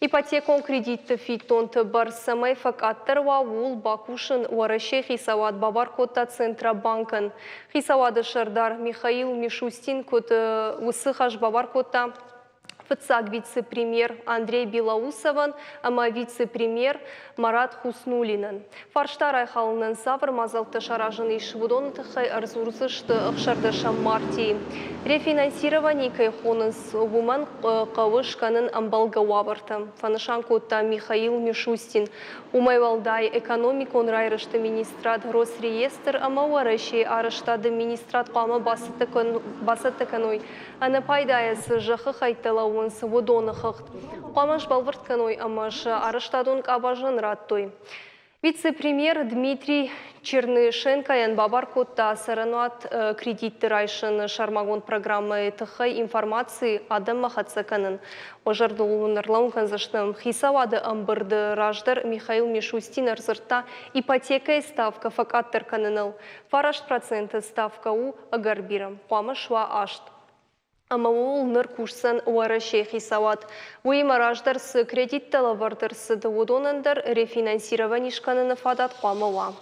Ипотекон кредитті фитонты бар самай факаттырва ул бакушын уарыше хисават бабар кота Центробанкын. Хисавады шардар Михаил Мишустин коты усыхаш бабар кота ФЦАК вице-премьер Андрей Белоусован, ама вице-премьер Марат Хуснулинын. Фарштар айхалынын савр мазалты шаражын ишвудон тыхай арзурзышты ықшардыша марти. Рефинансирование кайхоныз вуман кавышканын амбалга ваварты. Фанышан котта Михаил Мишустин. Умайвалдай экономикон райрышты министрат Росреестр, ама уарыше арыштады министрат қамы басытыканой. Аны пайдаясы жахы хайтылауын сводоны хыхт. Қамыш балвыртканой амаш арыштадун кабажын раттой. Вице-премьер Дмитрий Чернышенко ян бабар котта сарануат кредитті райшын шармагон программы тыхай информации адам махатсаканын. Ожарды улынырлауын канзаштым хисавады амбырды раждар Михаил Мишустин арзырта ипотека ставка факаттыр каныныл. Фараш проценты ставка у агарбирам. Қамышва ашт. Ама ол ныр кушсан уарыше хисават. Уйма раждарсы кредитталы вардырсы да удонындар рефинансирование шканыны фадат қамыла.